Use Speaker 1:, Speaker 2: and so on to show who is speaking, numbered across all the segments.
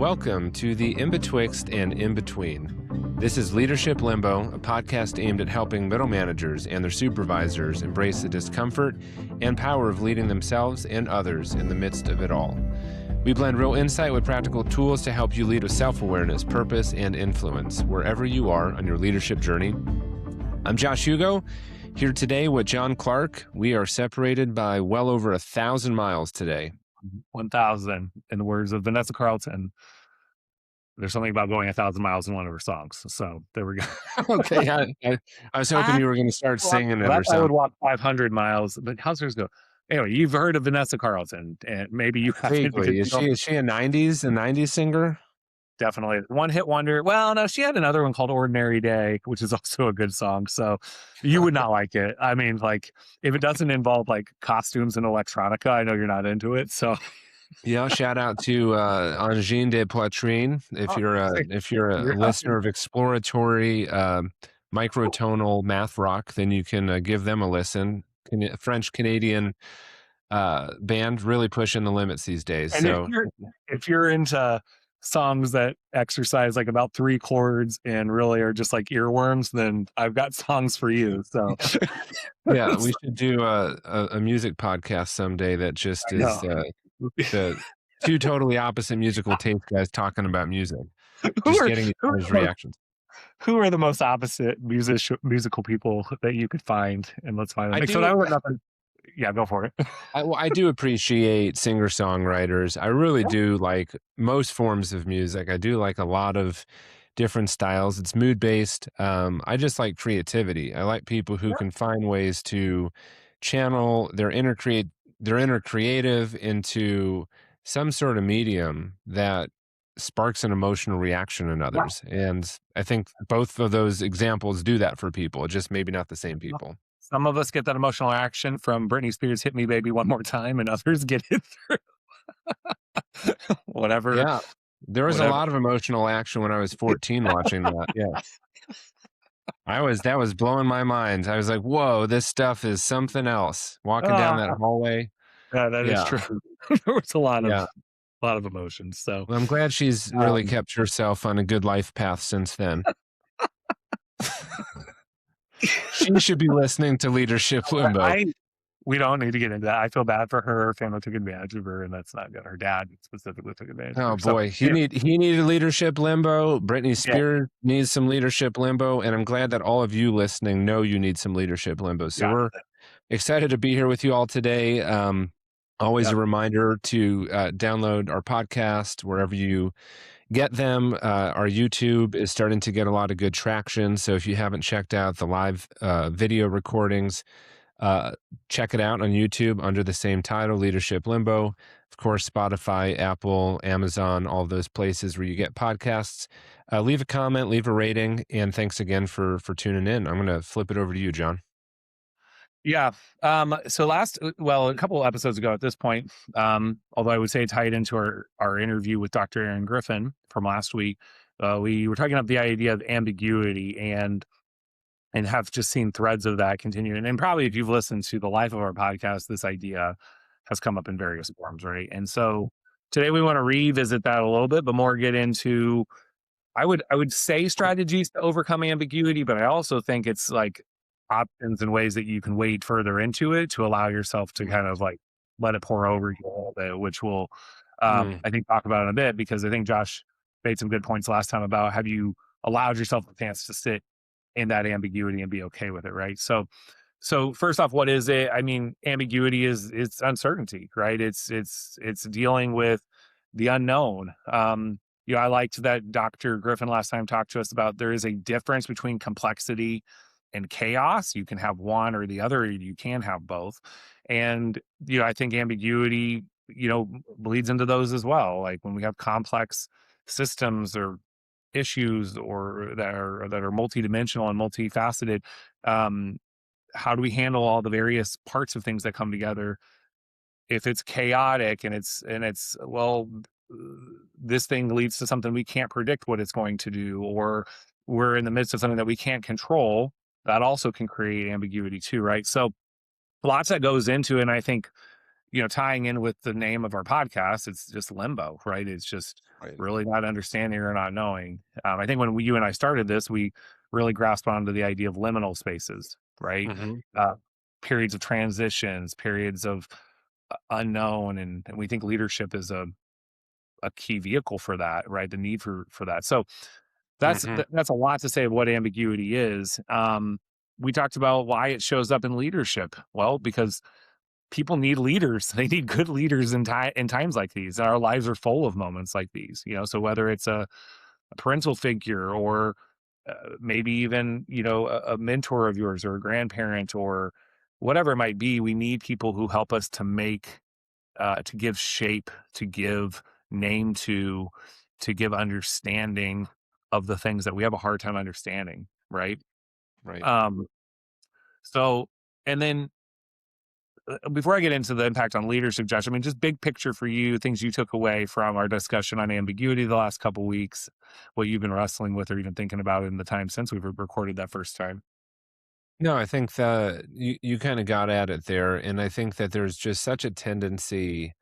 Speaker 1: Welcome to the In-Betwixt and In-Between. This is Leadership Limbo, a podcast aimed at helping middle managers and their supervisors embrace the discomfort and power of leading themselves and others in the midst of it all. We blend real insight with practical tools to help you lead with self-awareness, purpose, and influence wherever you are on your leadership journey. I'm Josh Hugo, here today with John Clark. We are separated by well over 1,000 miles today.
Speaker 2: 1,000, in the words of Vanessa Carlton. There's something about going 1,000 miles in one of her songs. So there we go.
Speaker 1: Okay, I was hoping you were going to start singing it or
Speaker 2: I would
Speaker 1: something.
Speaker 2: walk 500 miles, but how's yours go? Anyway, you've heard of Vanessa Carlton, and maybe you haven't.
Speaker 1: Vaguely. Is she a 90s singer?
Speaker 2: Definitely one hit wonder. Well, no, she had another one called Ordinary Day, which is also a good song. So you would not like it. I mean, like, if it doesn't involve like costumes and electronica, I know you're not into it. So
Speaker 1: Yeah, shout out to Angine de Poitrine. If you're a listener of exploratory microtonal math rock, then you can give them a listen. French Canadian band, really pushing the limits these days.
Speaker 2: And
Speaker 1: so
Speaker 2: if you're into songs that exercise like about 3 chords and really are just like earworms, then I've got songs for you. So
Speaker 1: yeah, we should do a music podcast someday that just is the two totally opposite musical taste guys talking about music, just getting each other's reactions.
Speaker 2: Who are the most opposite musical people that you could find? And let's find them. Yeah, go for it.
Speaker 1: I do appreciate singer-songwriters. I really do like most forms of music. I do like a lot of different styles. It's mood-based. I just like creativity. I like people who can find ways to channel their inner creative into some sort of medium that sparks an emotional reaction in others. And I think both of those examples do that for people, just maybe not the same people.
Speaker 2: Some of us get that emotional reaction from Britney Spears' Hit Me Baby One More Time, and others get it through whatever.
Speaker 1: Yeah, there was a lot of emotional action when I was 14 watching that. Yeah. That was blowing my mind. I was like, whoa, this stuff is something else. Walking down that hallway.
Speaker 2: Yeah, that is true. There was a lot of emotions. So
Speaker 1: well, I'm glad she's really kept herself on a good life path since then. She should be listening to Leadership Limbo.
Speaker 2: We don't need to get into that. I feel bad for her. Her family took advantage of her, and that's not good. Her dad specifically took advantage of her.
Speaker 1: Oh, boy. He needed Leadership Limbo. Britney Spears needs some Leadership Limbo, and I'm glad that all of you listening know you need some Leadership Limbo. So we're excited to be here with you all today. Always a reminder to download our podcast wherever you get them. Our YouTube is starting to get a lot of good traction. So if you haven't checked out the live video recordings, check it out on YouTube under the same title, Leadership Limbo. Of course, Spotify, Apple, Amazon, all those places where you get podcasts. Leave a comment, leave a rating, and thanks again for tuning in. I'm going to flip it over to you, John.
Speaker 2: Yeah. So a couple of episodes ago at this point, although I would say tied into our interview with Dr. Aaron Griffin from last week, we were talking about the idea of ambiguity and have just seen threads of that continue. And probably if you've listened to the life of our podcast, this idea has come up in various forms, right? And so today we want to revisit that a little bit, but more get into, I would say strategies to overcome ambiguity, but I also think it's like options and ways that you can wade further into it to allow yourself to kind of like let it pour over you a little bit, which we'll, I think, talk about in a bit, because I think Josh made some good points last time about have you allowed yourself a chance to sit in that ambiguity and be okay with it, right? So first off, what is it? I mean, ambiguity it's uncertainty, right? It's dealing with the unknown. I liked that Dr. Griffin last time talked to us about there is a difference between complexity and chaos. You can have one or the other, or you can have both. And, I think ambiguity, bleeds into those as well. Like when we have complex systems or issues or that are multidimensional and multifaceted, how do we handle all the various parts of things that come together? If it's chaotic and it's this thing leads to something we can't predict what it's going to do, or we're in the midst of something that we can't control, that also can create ambiguity too, right? So lots that goes into it. And I think, tying in with the name of our podcast, it's just limbo, right? It's just
Speaker 1: Right.
Speaker 2: really not understanding or not knowing. I think when you and I started this, we really grasped onto the idea of liminal spaces, right?
Speaker 1: Hmm.
Speaker 2: Uh, Periods of transitions, periods of unknown, and we think leadership is a key vehicle for that, right? The need for that. So
Speaker 1: Hmm.
Speaker 2: that's a lot to say of what ambiguity is. We talked about why it shows up in leadership. Well, because people need leaders. They need good leaders in times like these. Our lives are full of moments like these. So whether it's a parental figure or maybe even a mentor of yours or a grandparent or whatever it might be, we need people who help us to give shape, to give name to give understanding of the things that we have a hard time understanding, right?
Speaker 1: Right.
Speaker 2: Um, so, and then before I get into the impact on leadership, Josh, I mean, just big picture for you, things you took away from our discussion on ambiguity the last couple weeks, what you've been wrestling with or even thinking about in the time since we've recorded that first time.
Speaker 1: No, I think that you kind of got at it there. And I think that there's just such a tendency,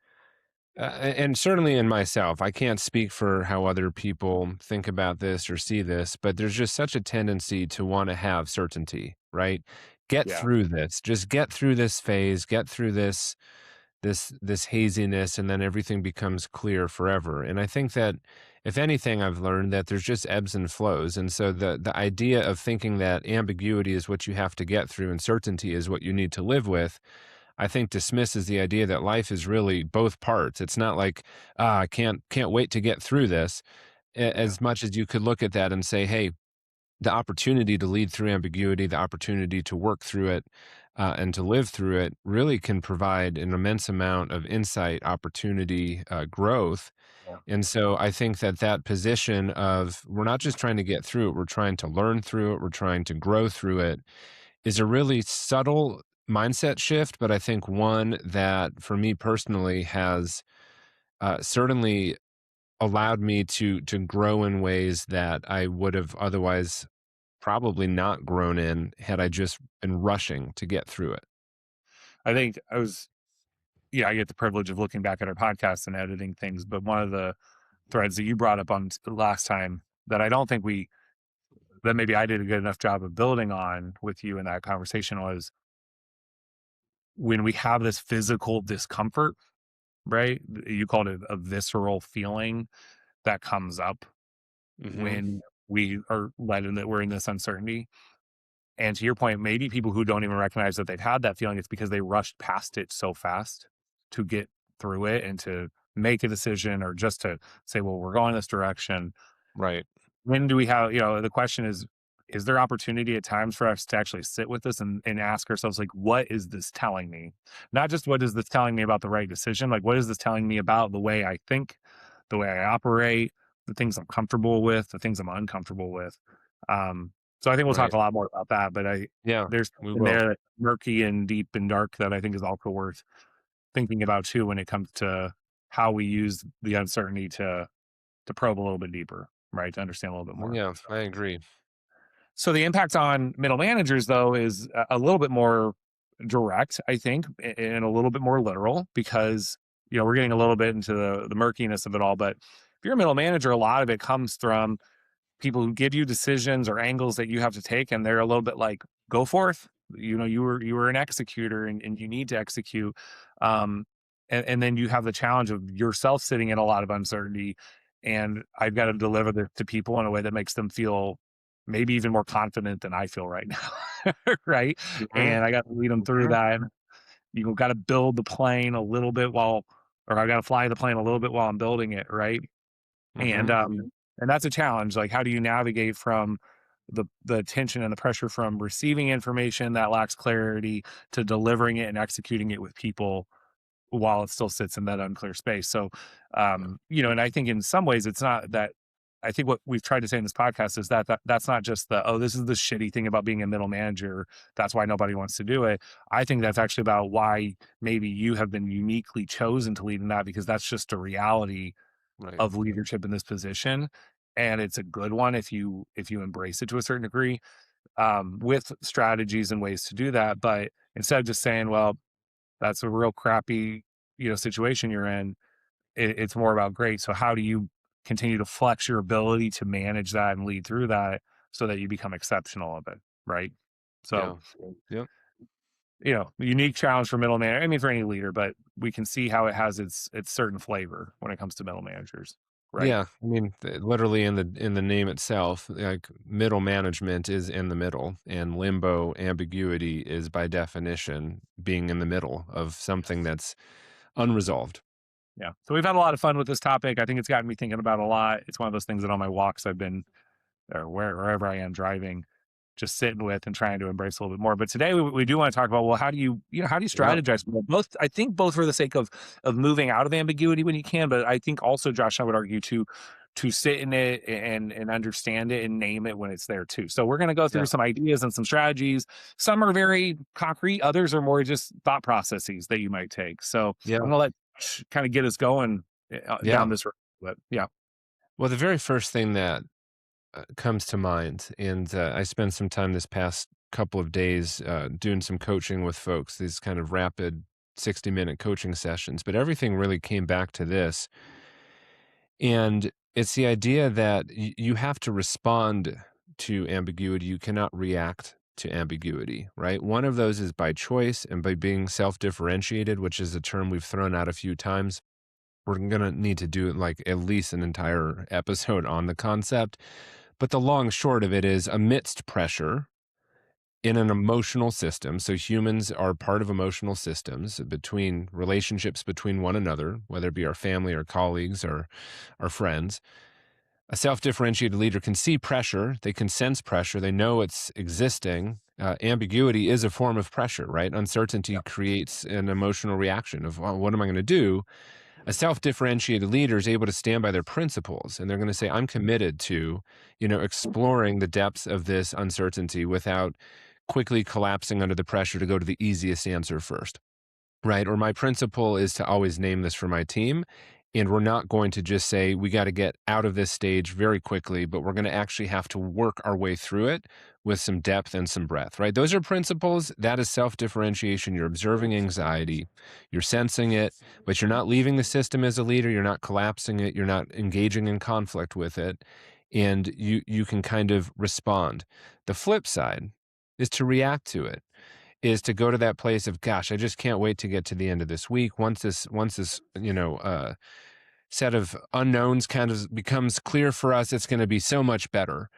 Speaker 1: and certainly in myself, I can't speak for how other people think about this or see this, but there's just such a tendency to want to have certainty, right? Get
Speaker 2: Yeah.
Speaker 1: through this, just get through this phase, get through this haziness, and then everything becomes clear forever. And I think that if anything, I've learned that there's just ebbs and flows. And so the idea of thinking that ambiguity is what you have to get through and certainty is what you need to live with, I think dismisses the idea that life is really both parts. It's not like, I can't wait to get through this,
Speaker 2: Yeah.
Speaker 1: as much as you could look at that and say, hey, the opportunity to lead through ambiguity, the opportunity to work through it, and to live through it really can provide an immense amount of insight, opportunity, growth.
Speaker 2: Yeah.
Speaker 1: And so I think that that position of we're not just trying to get through it, we're trying to learn through it, we're trying to grow through it is a really subtle mindset shift, but I think one that for me personally has certainly allowed me to grow in ways that I would have otherwise probably not grown in had I just been rushing to get through it.
Speaker 2: I think yeah, I get the privilege of looking back at our podcast and editing things, but one of the threads that you brought up on last time that I don't think that maybe I did a good enough job of building on with you in that conversation was when we have this physical discomfort, right? You called it a visceral feeling that comes up
Speaker 1: Mhm.
Speaker 2: when we are led in that we're in this uncertainty. And to your point, maybe people who don't even recognize that they've had that feeling, it's because they rushed past it so fast to get through it and to make a decision or just to say, well, we're going this direction.
Speaker 1: Right.
Speaker 2: When do we have, the question is there opportunity at times for us to actually sit with this and ask ourselves, like, what is this telling me? Not just what is this telling me about the right decision, like, what is this telling me about the way I think, the way I operate, the things I'm comfortable with, the things I'm uncomfortable with. Um, so I think we'll talk
Speaker 1: Right.
Speaker 2: a lot more about that, but
Speaker 1: Yeah,
Speaker 2: there's
Speaker 1: we
Speaker 2: something
Speaker 1: will.
Speaker 2: there that's murky and deep and dark that I think is also worth thinking about too when it comes to how we use the uncertainty to probe a little bit deeper, right? To understand a little bit more.
Speaker 1: Yeah, I agree.
Speaker 2: So the impact on middle managers, though, is a little bit more direct, I think, and a little bit more literal because we're getting a little bit into the murkiness of it all. But if you're a middle manager, a lot of it comes from people who give you decisions or angles that you have to take, and they're a little bit like, "Go forth." You were an executor, and you need to execute. Um, and then you have the challenge of yourself sitting in a lot of uncertainty, and I've got to deliver this to people in a way that makes them feel maybe even more confident than I feel right now, right?
Speaker 1: Mhm.
Speaker 2: And I got to lead them through
Speaker 1: Mhm.
Speaker 2: that. And you got to build the plane a little bit or I got to fly the plane a little bit while I'm building it, right? And
Speaker 1: Mhm.
Speaker 2: and that's a challenge. Like, how do you navigate from the tension and the pressure from receiving information that lacks clarity to delivering it and executing it with people while it still sits in that unclear space? So,
Speaker 1: Yeah.
Speaker 2: and I think in some ways it's not that. I think what we've tried to say in this podcast is that's not just this is the shitty thing about being a middle manager. That's why nobody wants to do it. I think that's actually about why maybe you have been uniquely chosen to lead in that because that's just a reality
Speaker 1: Right.
Speaker 2: of leadership in this position, and it's a good one if you embrace it to a certain degree, with strategies and ways to do that. But instead of just saying, well, that's a real crappy situation you're in, it's more about, great, so how do you continue to flex your ability to manage that and lead through that so that you become exceptional of it, right? So,
Speaker 1: Yeah. Yep.
Speaker 2: unique challenge for middle man. I mean, for any leader, but we can see how it has its certain flavor when it comes to middle managers, right?
Speaker 1: Yeah, I mean, literally in the name itself, like middle management is in the middle, and limbo ambiguity is by definition being in the middle of something that's unresolved.
Speaker 2: Yeah. So we've had a lot of fun with this topic. I think it's gotten me thinking about a lot. It's one of those things that on my walks I've been, or wherever I am driving, just sitting with and trying to embrace a little bit more. But today we do want to talk about, well, how do you, how do you
Speaker 1: Yeah,
Speaker 2: strategize? Well, both, I think both for the sake of moving out of ambiguity when you can, but I think also, Josh, I would argue to sit in it and understand it and name it when it's there too. So we're going to go through
Speaker 1: yeah,
Speaker 2: some ideas and some strategies. Some are very concrete, others are more just thought processes that you might take. So
Speaker 1: yeah,
Speaker 2: I'm going to let kind of get us going
Speaker 1: yeah.
Speaker 2: down this road. But yeah.
Speaker 1: Well, the very first thing that comes to mind, and I spent some time this past couple of days doing some coaching with folks, these kind of rapid 60-minute coaching sessions, but everything really came back to this. And it's the idea that you have to respond to ambiguity. You cannot react to ambiguity, right? One of those is by choice and by being self-differentiated, which is a term we've thrown out a few times. We're going to need to do like at least an entire episode on the concept. But the long short of it is amidst pressure in an emotional system. So humans are part of emotional systems between relationships between one another, whether it be our family or colleagues or our friends. A self-differentiated leader can see pressure. They can sense pressure. They know it's existing. Ambiguity is a form of pressure, right? Uncertainty creates an emotional reaction of, well, what am I going to do? A self-differentiated leader is able to stand by their principles, and they're going to say, I'm committed to, exploring the depths of this uncertainty without quickly collapsing under the pressure to go to the easiest answer first. Right. Or my principle is to always name this for my team. And we're not going to just say, we got to get out of this stage very quickly, but we're going to actually have to work our way through it with some depth and some breadth, right? Those are principles. That is self differentiation. You're observing anxiety, you're sensing it, but you're not leaving the system as a leader. You're not collapsing it. You're not engaging in conflict with it. And you can kind of respond. The flip side is to react to it, is to go to that place of, gosh, I just can't wait to get to the end of this week. Once this set of unknowns kind of becomes clear for us, it's going to be so much better.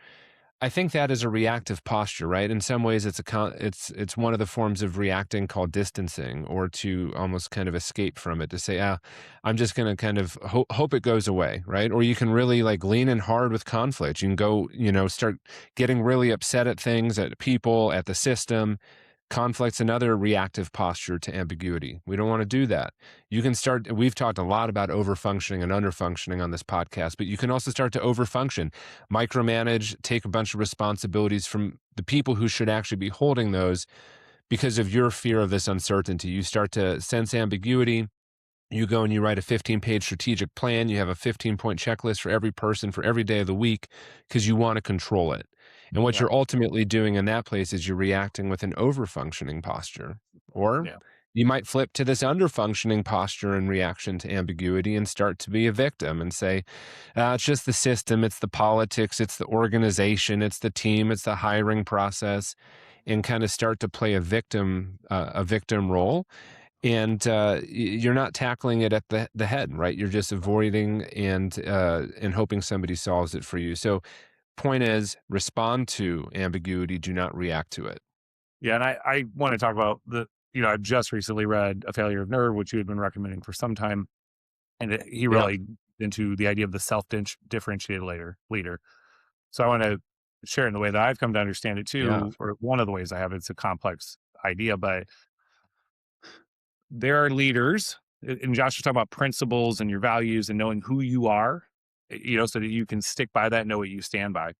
Speaker 1: I think that is a reactive posture, right? In some ways, it's one of the forms of reacting called distancing, or to almost kind of escape from it, to say, I'm just going to kind of hope it goes away, right? Or you can really like lean in hard with conflict. You can go, start getting really upset at things, at people, at the system. Conflict's another reactive posture to ambiguity. We don't want to do that. We've talked a lot about overfunctioning and underfunctioning on this podcast, but you can also start to overfunction, micromanage, take a bunch of responsibilities from the people who should actually be holding those because of your fear of this uncertainty. You start to sense ambiguity. You go and you write a 15-page strategic plan. You have a 15-point checklist for every person for every day of the week because you want to control it. And what
Speaker 2: Yeah.
Speaker 1: you're ultimately doing in that place is you're reacting with an over-functioning posture. Or
Speaker 2: Yeah.
Speaker 1: you might flip to this under-functioning posture in reaction to ambiguity and start to be a victim and say, it's just the system, it's the politics, it's the organization, it's the team, it's the hiring process, and kind of start to play a victim role. And you're not tackling it at the head, right? You're just avoiding and hoping somebody solves it for you. So point is, respond to ambiguity, do not react to it.
Speaker 2: Yeah, and I want to talk about I've just recently read A Failure of Nerve, which you had been recommending for some time, and he
Speaker 1: Yeah,
Speaker 2: really into the idea of the self-differentiated leader. So I want to share in the way that I've come to understand it
Speaker 1: yeah.
Speaker 2: too, or one of the ways I have. It's a complex idea, but there are leaders, and Josh was talking about principles and your values and knowing who you are, so that you can stick by that, know what you stand by.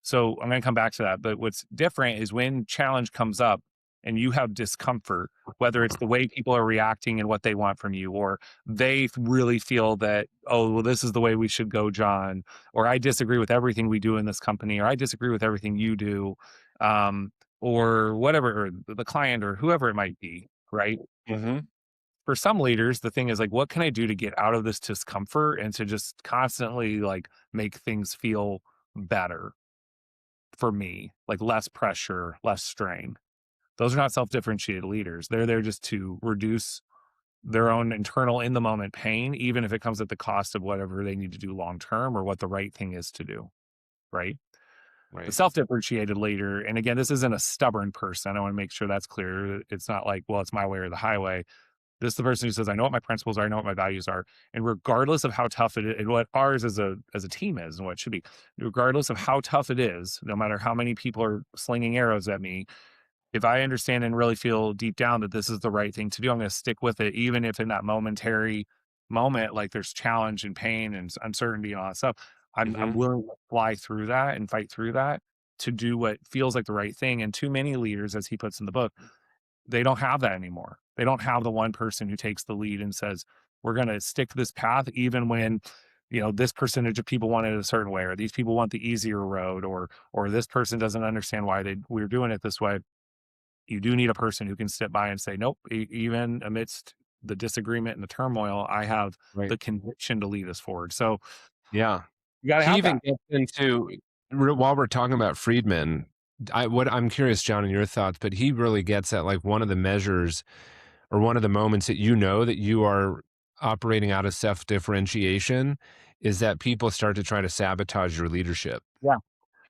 Speaker 2: So I'm going to come back to that. But what's different is when challenge comes up and you have discomfort, whether it's the way people are reacting and what they want from you, or they really feel that, oh, well, this is the way we should go, John, or I disagree with everything we do in this company, or I disagree with everything you do, or whatever, or the client or whoever it might be, right?
Speaker 1: Hmm.
Speaker 2: for some leaders, the thing is like, what can I do to get out of this discomfort and to just constantly like make things feel better for me, like less pressure, less strain. Those are not self-differentiated leaders. They're there just to reduce their own internal in the moment pain, even if it comes at the cost of whatever they need to do long term or what the right thing is to do. Right. The
Speaker 1: Right.
Speaker 2: self-differentiated leader, and again, this isn't a stubborn person. I want to make sure that's clear. It's not like, well, it's my way or the highway. This is the person who says, I know what my principles are, I know what my values are. And regardless of how tough it is, and what ours as a team is and what it should be, regardless of how tough it is, no matter how many people are slinging arrows at me, if I understand and really feel deep down that this is the right thing to do, I'm going to stick with it, even if in that momentary moment, like there's challenge and pain and uncertainty and all that stuff. I'm
Speaker 1: Hmm.
Speaker 2: willing to fly through that and fight through that to do what feels like the right thing. And too many leaders, as he puts in the book, they don't have that anymore. They don't have the one person who takes the lead and says, we're going to stick to this path, even when, this percentage of people want it a certain way, or these people want the easier road, or this person doesn't understand why we're doing it this way. You do need a person who can sit by and say, nope, even amidst the disagreement and the turmoil, I have
Speaker 1: Right.
Speaker 2: the conviction to lead us forward. So
Speaker 1: Yeah.
Speaker 2: you got to
Speaker 1: He
Speaker 2: have
Speaker 1: even
Speaker 2: that.
Speaker 1: gets into while we're talking about Friedman, I'm curious, John, in your thoughts, but he really gets at like one of the measures or one of the moments that that you are operating out of self-differentiation is that people start to try to sabotage your leadership.
Speaker 2: Yeah.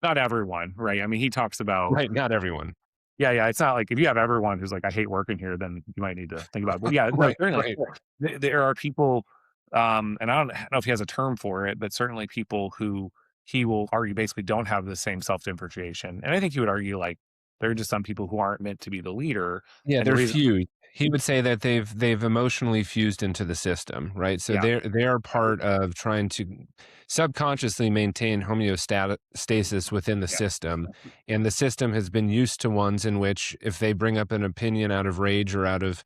Speaker 2: Not everyone, right? I mean, he talks about,
Speaker 1: Right. Not everyone.
Speaker 2: yeah, yeah. It's not like if you have everyone who's like, I hate working here, then you might need to think about it. But yeah, no,
Speaker 1: Right.
Speaker 2: certainly.
Speaker 1: Right.
Speaker 2: There are people, and I don't know if he has a term for it, but certainly people who he will argue basically don't have the same self-differentiation. And I think he would argue like there are just some people who aren't meant to be the leader.
Speaker 1: Yeah,
Speaker 2: And the
Speaker 1: they're
Speaker 2: reason,
Speaker 1: fused. He would say that they've emotionally fused into the system, right? So
Speaker 2: yeah,
Speaker 1: they're part of trying to subconsciously maintain homeostasis within the
Speaker 2: yeah,
Speaker 1: system, and the system has been used to ones in which if they bring up an opinion out of rage or out of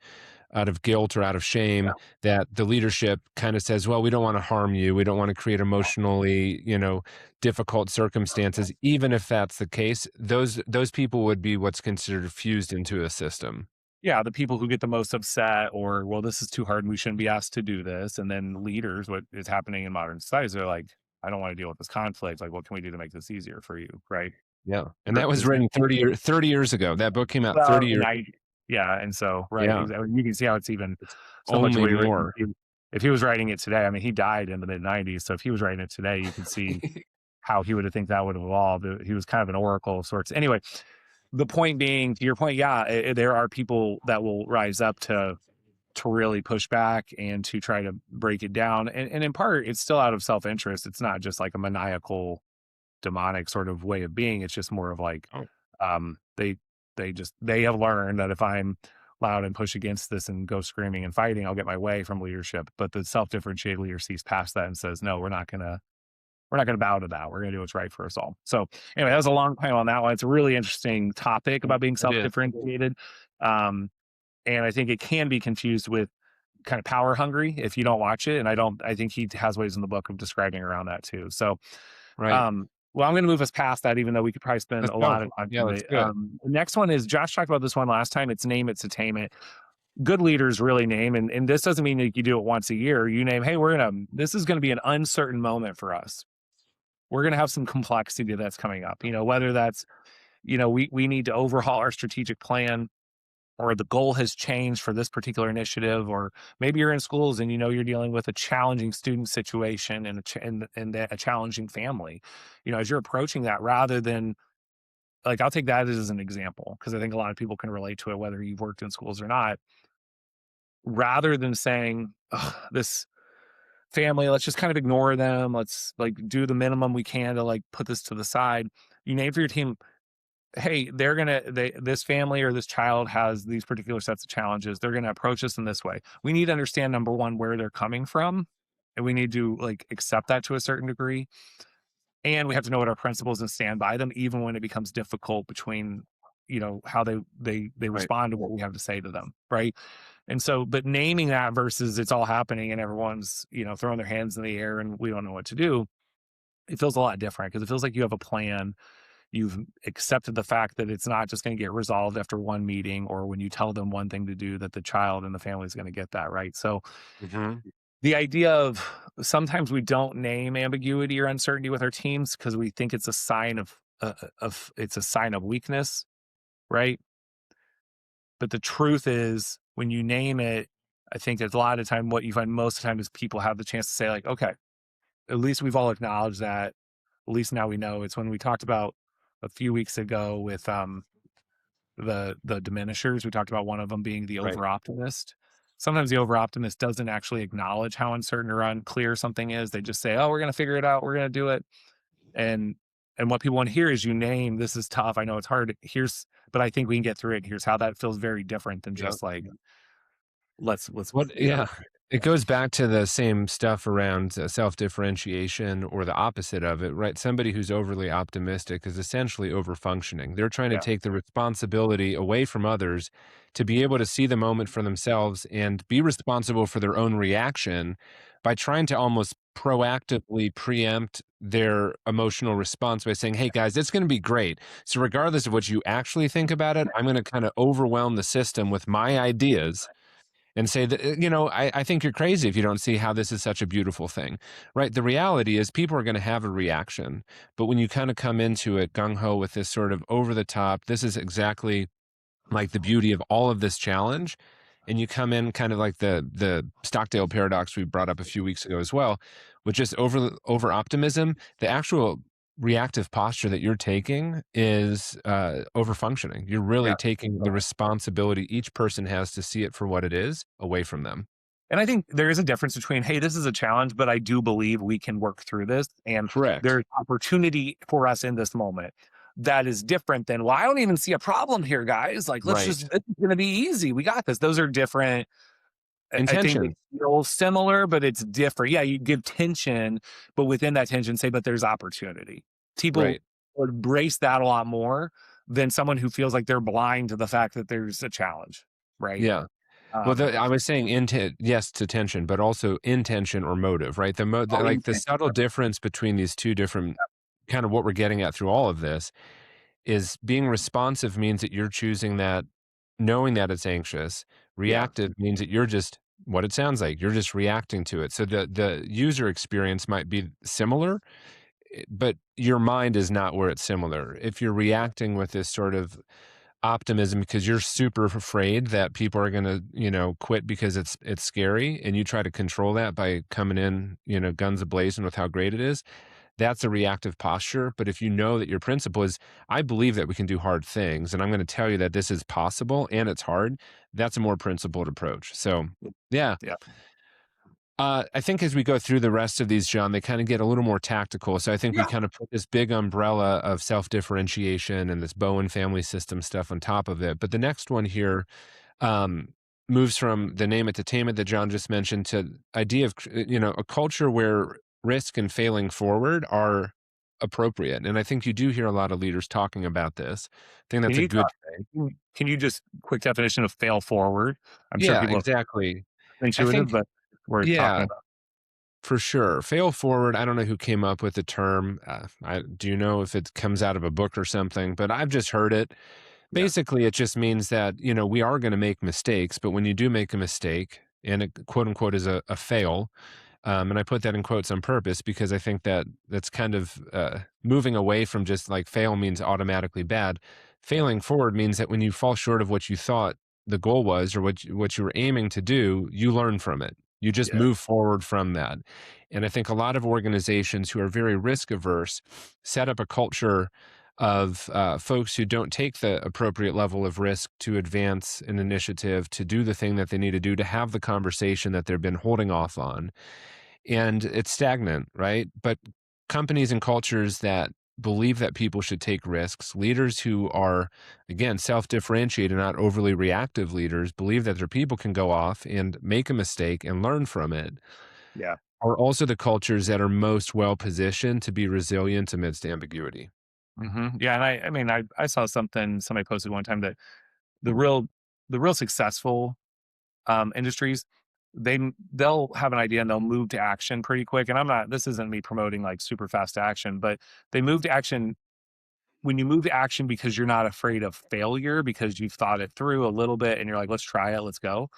Speaker 1: guilt or out of shame,
Speaker 2: yeah.
Speaker 1: that the leadership kind of says, well, we don't want to harm you. We don't want to create emotionally, difficult circumstances. Even if that's the case, those people would be what's considered fused into a system.
Speaker 2: Yeah, the people who get the most upset or, well, this is too hard and we shouldn't be asked to do this. And then leaders, what is happening in modern societies, they're like, I don't want to deal with this conflict. Like, what can we do to make this easier for you? Right.
Speaker 1: Yeah, and that was
Speaker 2: Versus,
Speaker 1: written 30 years ago. That book came out
Speaker 2: well,
Speaker 1: 30
Speaker 2: and
Speaker 1: years.
Speaker 2: yeah. And so, right.
Speaker 1: Yeah,
Speaker 2: Exactly. You can see how it's even
Speaker 1: it's
Speaker 2: so much
Speaker 1: only
Speaker 2: weird.
Speaker 1: more.
Speaker 2: If he was writing it today, I mean, he died in the mid 90s. So if he was writing it today, you could see how he would have think that would have evolved. He was kind of an oracle of sorts. Anyway, the point being, to your point, yeah, there are people that will rise up to really push back and to try to break it down. And in part, it's still out of self-interest. It's not just like a maniacal, demonic sort of way of being. It's just more of like,
Speaker 1: Oh,
Speaker 2: um, they they have learned that if I'm loud and push against this and go screaming and fighting, I'll get my way from leadership. But the self-differentiated leader sees past that and says, no, we're not gonna bow to that. We're gonna do what's right for us all. So anyway, that was a long time on that one. It's a really interesting topic about being
Speaker 1: it is.
Speaker 2: self-differentiated. Um, and I think it can be confused with kind of power hungry if you don't watch it. And I think he has ways in the book of describing around that too. So,
Speaker 1: Right.
Speaker 2: well, I'm going to move us past that, even though we could probably spend
Speaker 1: Let's
Speaker 2: a
Speaker 1: go.
Speaker 2: lot of time
Speaker 1: Yeah,
Speaker 2: on
Speaker 1: let's
Speaker 2: it.
Speaker 1: do it.
Speaker 2: The next one is Josh talked about this one last time. It's name, it's attainment. Good leaders really name, and this doesn't mean that you do it once a year. You name, hey, this is going to be an uncertain moment for us. We're going to have some complexity that's coming up, whether that's, we need to overhaul our strategic plan, or the goal has changed for this particular initiative, or maybe you're in schools and you're dealing with a challenging student situation and a challenging family. As you're approaching that, rather than like, I'll take that as an example because I think a lot of people can relate to it, whether you've worked in schools or not. Rather than saying, "Ugh, this family, let's just kind of ignore them. Let's like do the minimum we can to like put this to the side." You name for your team, hey, this family or this child has these particular sets of challenges. They're gonna approach us in this way. We need to understand, number one, where they're coming from, and we need to like accept that to a certain degree. And we have to know what our principles and stand by them, even when it becomes difficult between, how they
Speaker 1: Right.
Speaker 2: respond to what we have to say to them, right? And so, but naming that versus it's all happening and everyone's, throwing their hands in the air and we don't know what to do, it feels a lot different because it feels like you have a plan. you've accepted the fact that it's not just going to get resolved after one meeting or when you tell them one thing to do, that the child and the family is going to get that right. So
Speaker 1: Hmm.
Speaker 2: the idea of sometimes we don't name ambiguity or uncertainty with our teams because we think it's a sign of it's a sign of weakness, right? But the truth is, when you name it, I think that a lot of time what you find most of the time is people have the chance to say like, okay, at least we've all acknowledged that. At least now we know. It's when we talked about a few weeks ago with the diminishers. We talked about one of them being the
Speaker 1: Right.
Speaker 2: over optimist. Sometimes the over optimist doesn't actually acknowledge how uncertain or unclear something is. They just say, "Oh, we're going to figure it out. We're going to do it." And what people want to hear is you name, this is tough. I know it's hard. Here's, but I think we can get through it. Here's how. That feels very different than
Speaker 1: Yeah.
Speaker 2: just like let's
Speaker 1: What?
Speaker 2: you know.
Speaker 1: Yeah. It goes back to the same stuff around self-differentiation or the opposite of it, right? Somebody who's overly optimistic is essentially overfunctioning. They're trying to
Speaker 2: Yeah.
Speaker 1: take the responsibility away from others to be able to see the moment for themselves and be responsible for their own reaction by trying to almost proactively preempt their emotional response by saying, "Hey guys, it's going to be great. So regardless of what you actually think about it, I'm going to kind of overwhelm the system with my ideas and say that, I think you're crazy if you don't see how this is such a beautiful thing," right? The reality is people are going to have a reaction. But when you kind of come into it gung ho with this sort of over the top, this is exactly like the beauty of all of this challenge. And you come in kind of like the Stockdale paradox we brought up a few weeks ago as well, with just over optimism. The actual reactive posture that you're taking is over functioning. You're really
Speaker 2: Yeah.
Speaker 1: taking the responsibility each person has to see it for what it is away from them.
Speaker 2: And I think there is a difference between, hey, this is a challenge, but I do believe we can work through this. And
Speaker 1: Correct.
Speaker 2: there's opportunity for us in this moment. That is different than, well, I don't even see a problem here, guys. Like, let's just,
Speaker 1: Right.
Speaker 2: it's going to be easy. We got this. Those are different. I think they
Speaker 1: Intention.
Speaker 2: feel similar, but it's different. Yeah, you give tension, but within that tension, say, but there's opportunity. People
Speaker 1: Right.
Speaker 2: would embrace that a lot more than someone who feels like they're blind to the fact that there's a challenge, right?
Speaker 1: Yeah. Well,
Speaker 2: Um,
Speaker 1: I was saying intent, yes, to tension, but also intention or motive, right?
Speaker 2: oh,
Speaker 1: Like the
Speaker 2: intention.
Speaker 1: subtle difference between these two different kind of what we're getting at through all of this is being responsive means that you're choosing that, knowing that it's anxious.
Speaker 2: Yeah.
Speaker 1: Reactive means that you're just what it sounds like. You're just reacting to it. So the user experience might be similar, but your mind is not where it's similar. If you're reacting with this sort of optimism because you're super afraid that people are going to, quit because it's scary, and you try to control that by coming in, guns ablazing with how great it is, that's a reactive posture. But if you know that your principle is, I believe that we can do hard things, and I'm going to tell you that this is possible and it's hard, that's a more principled approach. So, yeah.
Speaker 2: Yeah.
Speaker 1: I think as we go through the rest of these, John, they kind of get a little more tactical. So I think we
Speaker 2: Yeah.
Speaker 1: kind of put this big umbrella of self-differentiation and this Bowen family system stuff on top of it. But the next one here um, moves from the name it to tame it that John just mentioned to idea of, a culture where risk and failing forward are appropriate. And I think you do hear a lot of leaders talking about this. I think
Speaker 2: Can
Speaker 1: that's a
Speaker 2: you
Speaker 1: good
Speaker 2: talk,
Speaker 1: thing.
Speaker 2: can you just quick definition of fail forward? I'm sure
Speaker 1: Yeah,
Speaker 2: people have
Speaker 1: exactly. I
Speaker 2: intuitive,
Speaker 1: think,
Speaker 2: but we're talking
Speaker 1: yeah,
Speaker 2: about.
Speaker 1: for sure. Fail forward. I don't know who came up with the term. Do you know if it comes out of a book or something? But I've just heard it.
Speaker 2: Yeah.
Speaker 1: Basically, it just means that, we are going to make mistakes, but when you do make a mistake and it quote unquote is a fail, and I put that in quotes on purpose because I think that that's kind of moving away from just like fail means automatically bad. Failing forward means that when you fall short of what you thought the goal was or what you were aiming to do, you learn from it. You just
Speaker 2: Yeah.
Speaker 1: move forward from that. And I think a lot of organizations who are very risk averse set up a culture of folks who don't take the appropriate level of risk to advance an initiative, to do the thing that they need to do, to have the conversation that they've been holding off on, and it's stagnant, right? But companies and cultures that believe that people should take risks, leaders who are, again, self differentiated, not overly reactive leaders, believe that their people can go off and make a mistake and learn from it,
Speaker 2: Yeah.
Speaker 1: are also the cultures that are most well positioned to be resilient amidst ambiguity.
Speaker 2: Yeah. And I mean, I saw something somebody posted one time that the real, the real successful industries, they'll have an idea and they'll move to action pretty quick. And I'm not, this isn't me promoting like super fast action, but they move to action when you move to action because you're not afraid of failure, because you've thought it through a little bit and you're like, let's try it, let's go.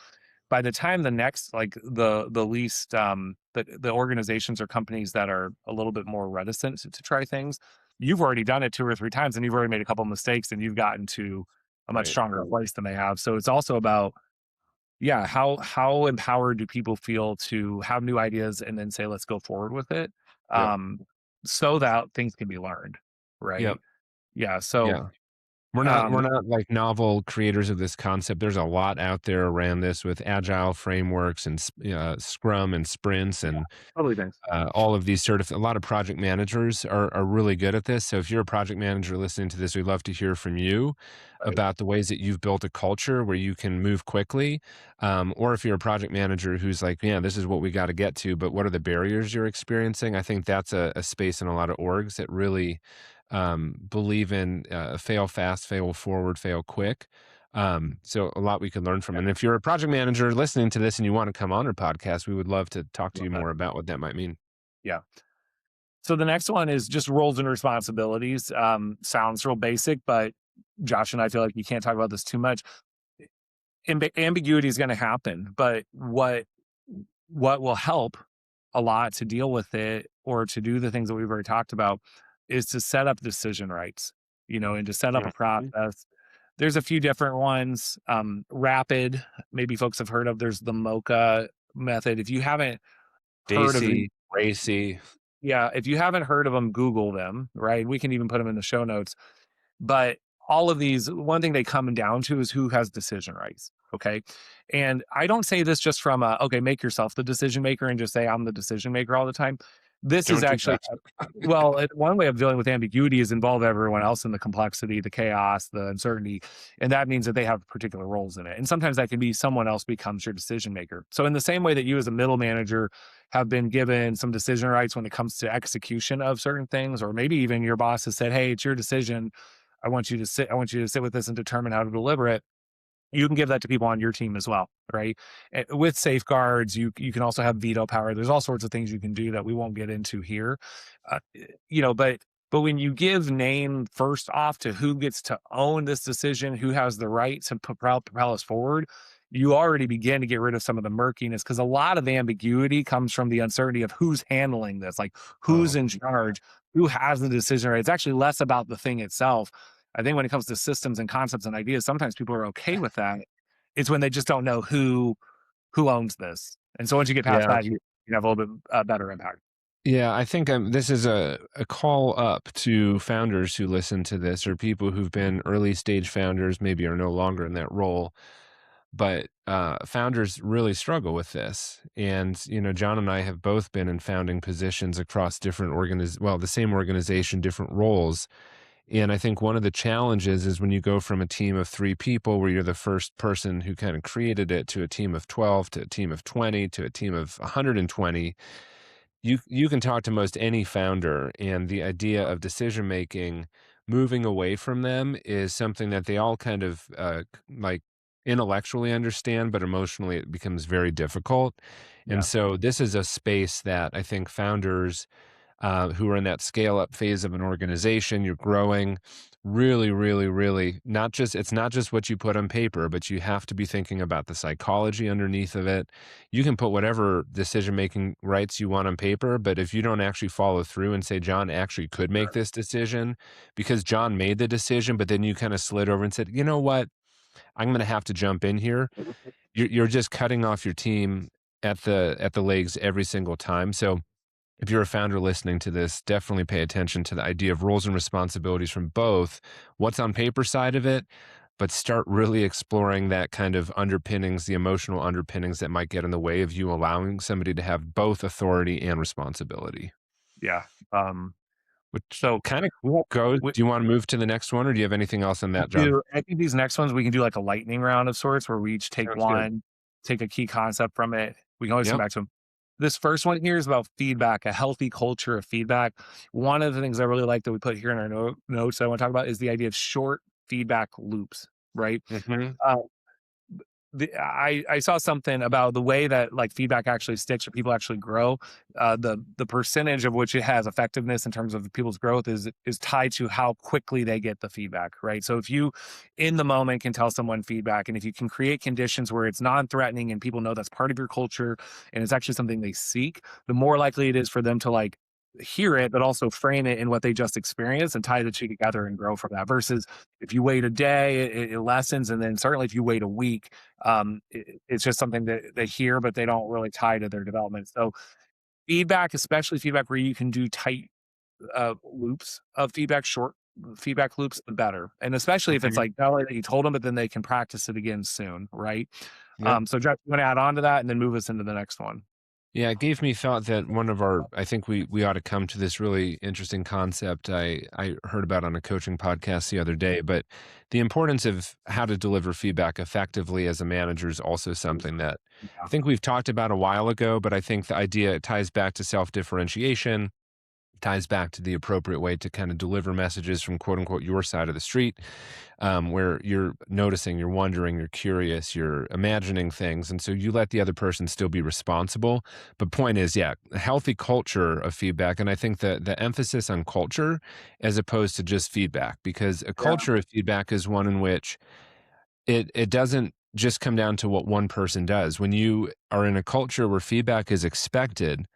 Speaker 2: By the time the next, like the least, the organizations or companies that are a little bit more reticent to try things, you've already done it 2 or 3 times and you've already made a couple mistakes and you've gotten to a much
Speaker 1: Right.
Speaker 2: stronger place than they have. So it's also about, yeah, how empowered do people feel to have new ideas and then say, let's go forward with it,
Speaker 1: Yep.
Speaker 2: um, so that things can be learned,
Speaker 1: Yep.
Speaker 2: right? Yeah. So,
Speaker 1: Yeah. We're
Speaker 2: um,
Speaker 1: not like novel creators of this concept. There's a lot out there around this with agile frameworks and Scrum and sprints
Speaker 2: yeah,
Speaker 1: and
Speaker 2: totally things.
Speaker 1: all of these a lot of project managers are really good at this. So if you're a project manager listening to this, we'd love to hear from you
Speaker 2: Right.
Speaker 1: about the ways that you've built a culture where you can move quickly. Or if you're a project manager who's like, yeah, this is what we got to get to, but what are the barriers you're experiencing? I think that's a space in a lot of orgs that really believe in fail fast, fail forward, fail quick. So a lot we can learn from.
Speaker 2: Yeah.
Speaker 1: And if you're a project manager listening to this and you want to come on our podcast, we would love to talk to
Speaker 2: Love
Speaker 1: you
Speaker 2: that.
Speaker 1: more about what that might mean.
Speaker 2: Yeah. So the next one is just roles and responsibilities. Sounds real basic, but Josh and I feel like you can't talk about this too much. Ambiguity is going to happen, but what will help a lot to deal with it or to do the things that we've already talked about is to set up decision rights, and to set up a
Speaker 1: Mhm.
Speaker 2: process. There's a few different ones. Rapid, maybe folks have heard of. There's the Mocha method. If you haven't heard of the
Speaker 1: Daisy, Racy.
Speaker 2: Yeah, if you haven't heard of them, Google them, right? We can even put them in the show notes. But all of these, one thing they come down to is who has decision rights. Okay. And I don't say this just from okay, make yourself the decision maker and just say I'm the decision maker all the time. This is
Speaker 1: Don't do
Speaker 2: actually,
Speaker 1: that.
Speaker 2: well, one way of dealing with ambiguity is involve everyone else in the complexity, the chaos, the uncertainty. And that means that they have particular roles in it. And sometimes that can be someone else becomes your decision maker. So, in the same way that you as a middle manager have been given some decision rights when it comes to execution of certain things, or maybe even your boss has said, hey, it's your decision. I want you to sit with this and determine how to deliver it. You can give that to people on your team as well, right? With safeguards, you can also have veto power. There's all sorts of things you can do that we won't get into here, but when you give name first off to who gets to own this decision, who has the right to propel us forward, you already begin to get rid of some of the murkiness because a lot of the ambiguity comes from the uncertainty of who's handling this, like who's
Speaker 1: Oh,
Speaker 2: in charge, who has the decision right. It's actually less about the thing itself. I think when it comes to systems and concepts and ideas, sometimes people are okay with that. It's when they just don't know who owns this. And so once you get past
Speaker 1: yeah.
Speaker 2: that, you have a little bit better impact.
Speaker 1: Yeah, I think this is a call up to founders who listen to this or people who've been early stage founders, maybe are no longer in that role. But founders really struggle with this. And, John and I have both been in founding positions across the same organization, different roles. And I think one of the challenges is when you go from a team of 3 people where you're the first person who kind of created it to a team of 12 to a team of 20 to a team of 120. You can talk to most any founder, and the idea of decision making, moving away from them is something that they all kind of like intellectually understand, but emotionally it becomes very difficult. And
Speaker 2: Yeah.
Speaker 1: so this is a space that I think founders who are in that scale up phase of an organization. You're growing really, really, really it's not just what you put on paper, but you have to be thinking about the psychology underneath of it. You can put whatever decision making rights you want on paper, but if you don't actually follow through and say, John actually could make
Speaker 2: Sure.
Speaker 1: this decision because John made the decision, but then you kind of slid over and said, you know what? I'm going to have to jump in here. You're just cutting off your team at the legs every single time. So if you're a founder listening to this, definitely pay attention to the idea of roles and responsibilities from both what's on paper side of it, but start really exploring that kind of underpinnings, the emotional underpinnings that might get in the way of you allowing somebody to have both authority and responsibility.
Speaker 2: Yeah. Um,
Speaker 1: Which
Speaker 2: so
Speaker 1: kind of
Speaker 2: we won't,
Speaker 1: goes,
Speaker 2: we,
Speaker 1: do you want to move to the next one or do you have anything else on
Speaker 2: I
Speaker 1: that, John?
Speaker 2: do. I think these next ones we can do like a lightning round of sorts where we each take
Speaker 1: Sounds good.
Speaker 2: one, take a key concept from it. We can always come
Speaker 1: Yep.
Speaker 2: back to them. This first one here is about feedback, a healthy culture of feedback. One of the things I really like that we put here in our notes that I want to talk about is the idea of short feedback loops, right?
Speaker 1: Hmm.
Speaker 2: Uh, I saw something about the way that like feedback actually sticks or people actually grow. The percentage of which it has effectiveness in terms of people's growth is tied to how quickly they get the feedback, right? So if you in the moment can tell someone feedback, and if you can create conditions where it's non-threatening and people know that's part of your culture and it's actually something they seek, the more likely it is for them to like hear it, but also frame it in what they just experienced and tie the two together and grow from that. Versus if you wait a day, it lessens, and then certainly if you wait a week, it's just something that they hear, but they don't really tie to their development. So feedback, especially feedback where you can do tight loops of feedback, short feedback loops, the better. And especially if it's
Speaker 1: Okay.
Speaker 2: like not only that you told them, but then they can practice it again soon, right?
Speaker 1: Yep.
Speaker 2: So Jeff, you want to add on to that and then move us into the next one?
Speaker 1: Yeah, it gave me thought that I think we ought to come to this really interesting concept I heard about on a coaching podcast the other day, but the importance of how to deliver feedback effectively as a manager is also something that I
Speaker 2: Yeah.
Speaker 1: think we've talked about a while ago, but I think the idea ties back to self-differentiation, ties back to the appropriate way to kind of deliver messages from quote unquote your side of the street, where you're noticing, you're wondering, you're curious, you're imagining things. And so you let the other person still be responsible. But point is, yeah, a healthy culture of feedback. And I think that the emphasis on culture as opposed to just feedback, because a
Speaker 2: Yeah.
Speaker 1: culture of feedback is one in which it doesn't just come down to what one person does. When you are in a culture where feedback is expected,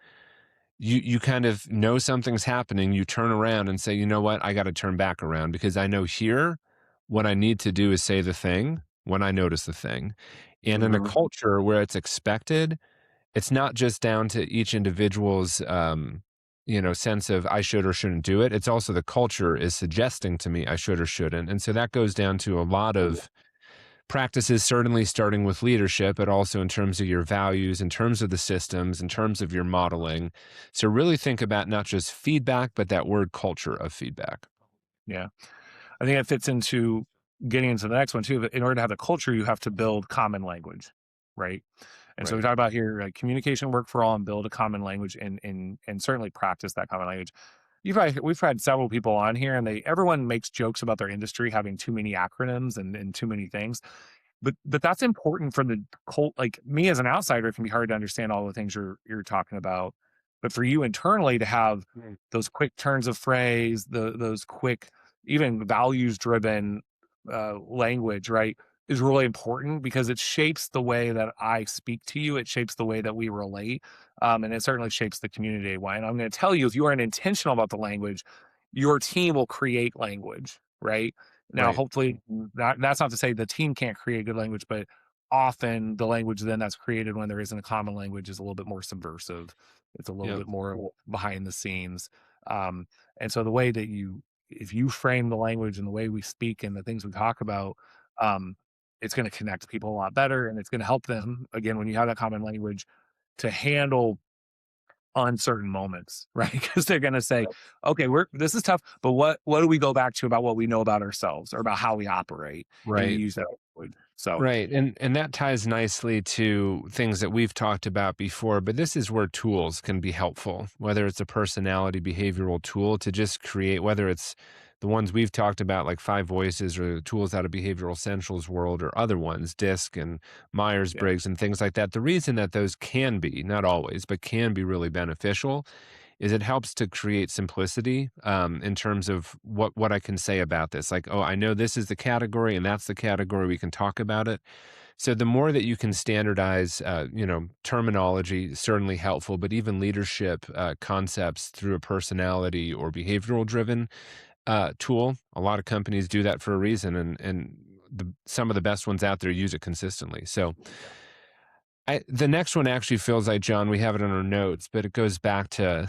Speaker 1: you kind of know something's happening, you turn around and say, "You know what? I gotta turn back around because I know here, what I need to do is say the thing when I notice the thing." And in a
Speaker 2: Mhm.
Speaker 1: culture where it's expected, it's not just down to each individual's, sense of I should or shouldn't do it. It's also the culture is suggesting to me I should or shouldn't. And so that goes down to a lot of practices, certainly starting with leadership, but also in terms of your values, in terms of the systems, in terms of your modeling. So really think about not just feedback, but that word culture of feedback.
Speaker 2: Yeah. I think it fits into getting into the next one too. But in order to have the culture, you have to build common language, right? And so we
Speaker 1: Right.
Speaker 2: talk about here like communication work for all and build a common language and certainly practice that common language. We've had several people on here and everyone makes jokes about their industry having too many acronyms and too many things. But that's important for the cult. Like me as an outsider, it can be hard to understand all the things you're talking about. But for you internally to have
Speaker 1: Mm.
Speaker 2: those quick turns of phrase, those quick, even values driven language, right, is really important because it shapes the way that I speak to you. It shapes the way that we relate, and it certainly shapes the community. Why? And I'm going to tell you, if you aren't intentional about the language, your team will create language, right? Now,
Speaker 1: Right.
Speaker 2: hopefully, that's not to say the team can't create good language, but often the language then that's created when there isn't a common language is a little bit more subversive. It's a little
Speaker 1: Yeah.
Speaker 2: bit more behind the scenes. Um, and so the way that if you frame the language and the way we speak and the things we talk about, um, it's going to connect people a lot better and it's going to help them, again, when you have that common language to handle uncertain moments, right? Because they're gonna say, "Okay, this is tough, but what do we go back to about what we know about ourselves or about how we operate?" And you
Speaker 1: Right.
Speaker 2: use that language. So,
Speaker 1: Right. And that ties nicely to things that we've talked about before, but this is where tools can be helpful, whether it's a personality behavioral tool to just create, whether it's the ones we've talked about, like Five Voices or the tools out of Behavioral Essentials world or other ones, DISC and
Speaker 2: yeah,
Speaker 1: Myers-Briggs and things like that. The reason that those can be, not always, but can be really beneficial is it helps to create simplicity in terms of what I can say about this. Like, oh, I know this is the category and that's the category. We can talk about it. So the more that you can standardize, terminology, certainly helpful, but even leadership concepts through a personality or behavioral driven tool. A lot of companies do that for a reason, and some of the best ones out there use it consistently. So the next one actually feels like, John, we have it in our notes, but it goes back to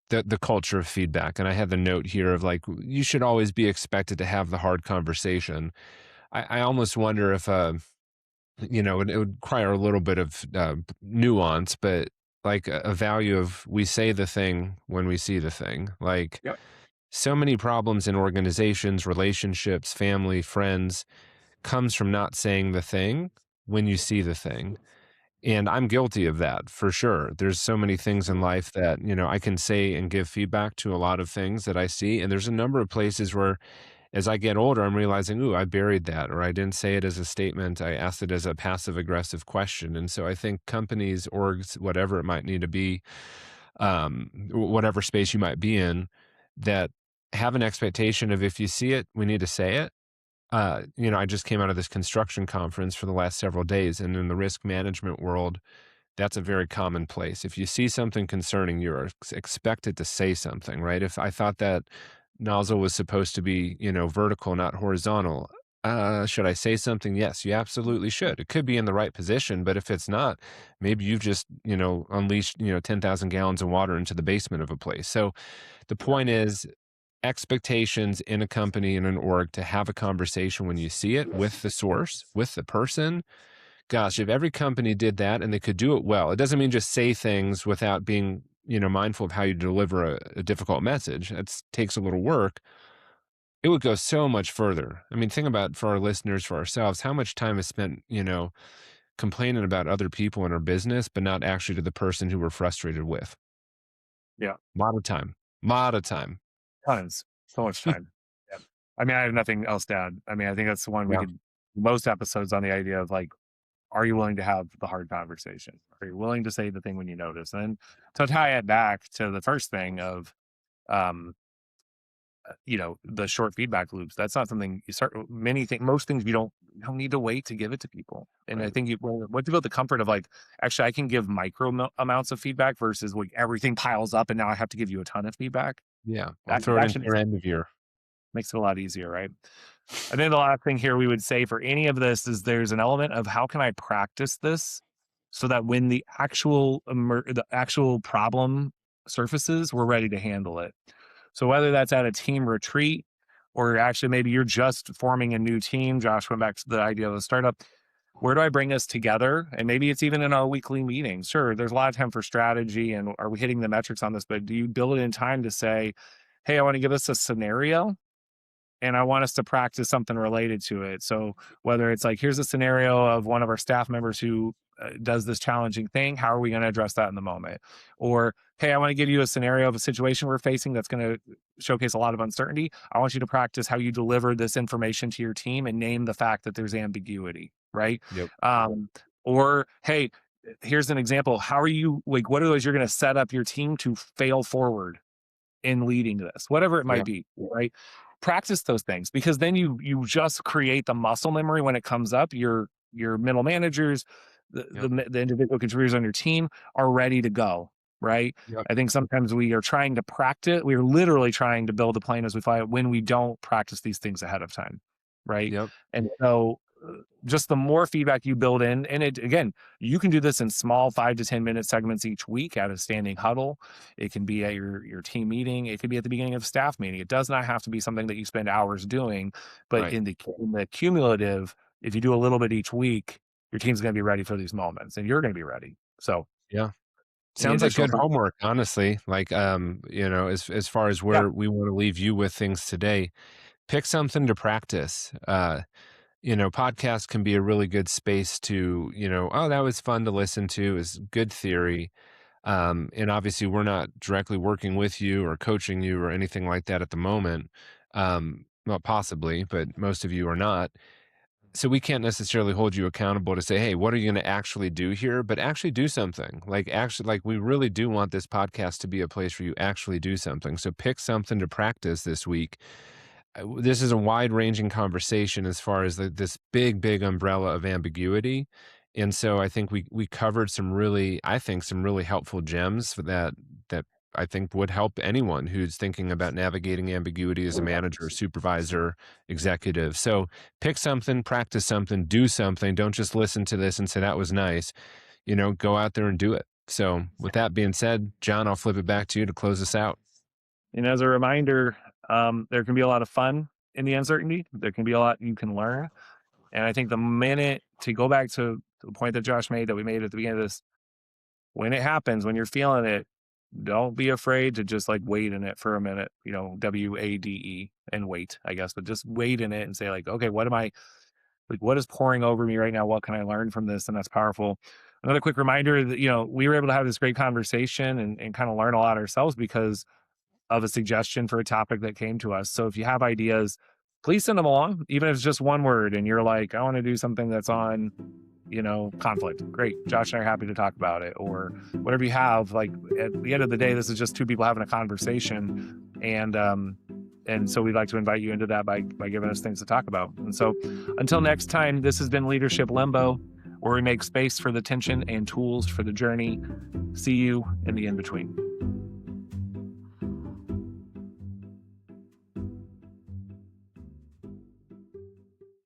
Speaker 1: the culture of feedback. And I had the note here of like, you should always be expected to have the hard conversation. I almost wonder if, it would require a little bit of nuance, but like a value of we say the thing when we see the thing. Like
Speaker 2: yep,
Speaker 1: so many problems in organizations, relationships, family, friends comes from not saying the thing when you see the thing. And I'm guilty of that for sure. There's so many things in life that, I can say and give feedback to a lot of things that I see. And there's a number of places where as I get older, I'm realizing, ooh, I buried that, or I didn't say it as a statement. I asked it as a passive aggressive question. And so I think companies, orgs, whatever it might need to be, whatever space you might be in, that have an expectation of, if you see it, we need to say it. I just came out of this construction conference for the last several days, and in the risk management world, that's a very common place. If you see something concerning, you're expected to say something, right? If I thought that nozzle was supposed to be, vertical, not horizontal, should I say something? Yes, you absolutely should. It could be in the right position, but if it's not, maybe you've just, unleashed, 10,000 gallons of water into the basement of a place. So the
Speaker 2: Yeah.
Speaker 1: point is, expectations in a company, in an org, to have a conversation when you see it with the source, with the person. Gosh, if every company did that and they could do it well, it doesn't mean just say things without being, mindful of how you deliver a difficult message. That takes a little work. It would go so much further. I mean, think about, for our listeners, for ourselves, how much time is spent, complaining about other people in our business, but not actually to the person who we're frustrated with.
Speaker 2: Yeah.
Speaker 1: A lot of time. Lot of time.
Speaker 2: Tons. So much time. Yeah. I mean, I have nothing else to add. I mean, I think that's the one we
Speaker 1: Yeah.
Speaker 2: could most episodes on the idea of like, are you willing to have the hard conversation? Are you willing to say the thing when you notice? And to tie it back to the first thing of, um, the short feedback loops. That's not something you start. Most things you don't need to wait to give it to people. And I
Speaker 1: Right.
Speaker 2: think what about the comfort of like, actually, I can give micro amounts of feedback versus like everything piles up and now I have to give you a ton of feedback.
Speaker 1: Yeah. I'll
Speaker 2: That
Speaker 1: throw it
Speaker 2: that
Speaker 1: into
Speaker 2: should
Speaker 1: your end of year.
Speaker 2: makes it a lot easier, right? And then the last thing here we would say for any of this is there's an element of how can I practice this so that when the actual problem surfaces, we're ready to handle it. So whether that's at a team retreat or actually maybe you're just forming a new team, Josh went back to the idea of a startup. Where do I bring us together? And maybe it's even in our weekly meetings. Sure, there's a lot of time for strategy and are we hitting the metrics on this? But do you build it in time to say, hey, I want to give us a scenario and I want us to practice something related to it. So whether it's like, here's a scenario of one of our staff members who does this challenging thing, how are we going to address that in the moment? Or, hey, I want to give you a scenario of a situation we're facing that's going to showcase a lot of uncertainty. I want you to practice how you deliver this information to your team and name the fact that there's ambiguity, right?
Speaker 1: Yep.
Speaker 2: Or, hey, here's an example. How are you, like, what are those you're going to set up your team to fail forward in leading this, whatever it
Speaker 1: Yeah.
Speaker 2: might be, right? Practice those things because then you just create the muscle memory when it comes up. Your middle managers,
Speaker 1: Yep.
Speaker 2: the individual contributors on your team are ready to go, right?
Speaker 1: Yep.
Speaker 2: I think sometimes we are trying to practice. We are literally trying to build a plane as we fly it when we don't practice these things ahead of time, right?
Speaker 1: Yep.
Speaker 2: And so just the more feedback you build in, and it again, you can do this in small 5 to 10 minute segments each week at a standing huddle. It can be at your team meeting. It could be at the beginning of a staff meeting. It does not have to be something that you spend hours doing, but
Speaker 1: Right.
Speaker 2: in the cumulative, if you do a little bit each week, your team's going to be ready for these moments, and you're going to be ready. So,
Speaker 1: Yeah.
Speaker 2: any
Speaker 1: Sounds like
Speaker 2: additional
Speaker 1: good
Speaker 2: thoughts?
Speaker 1: homework, honestly. Like, as far as
Speaker 2: Yeah,
Speaker 1: where we want to leave you with things today, pick something to practice. Podcasts can be a really good space to, oh, that was fun to listen to, is good theory. And obviously we're not directly working with you or coaching you or anything like that at the moment. Well, possibly, but most of you are not. So we can't necessarily hold you accountable to say, hey, what are you going to actually do here? But actually do something. Like we really do want this podcast to be a place where you actually do something. So pick something to practice this week. This is a wide ranging conversation as far as this big umbrella of ambiguity. And so I think we covered some really helpful gems for that I think would help anyone who's thinking about navigating ambiguity as a manager, supervisor, executive. So pick something, practice something, do something. Don't just listen to this and say that was nice. Go out there and do it. So with that being said, John, I'll flip it back to you to close us out.
Speaker 2: and as a reminder, there can be a lot of fun in the uncertainty. There can be a lot you can learn. And I think the minute to go back to the point that Josh made that we made at the beginning of this, when it happens, when you're feeling it, don't be afraid to just like wait in it for a minute, WADE and wait, I guess, but just wait in it and say like, okay, what is pouring over me right now? What can I learn from this? And that's powerful. Another quick reminder that, we were able to have this great conversation and kind of learn a lot ourselves because of a suggestion for a topic that came to us. So if you have ideas, please send them along, even if it's just one word and you're like, I want to do something that's on, conflict. Great. Josh and I are happy to talk about it, or whatever you have. Like, at the end of the day, this is just two people having a conversation. And so we'd like to invite you into that by giving us things to talk about. And so until next time, this has been Leadership Limbo, where we make space for the tension and tools for the journey. See you in the in-between.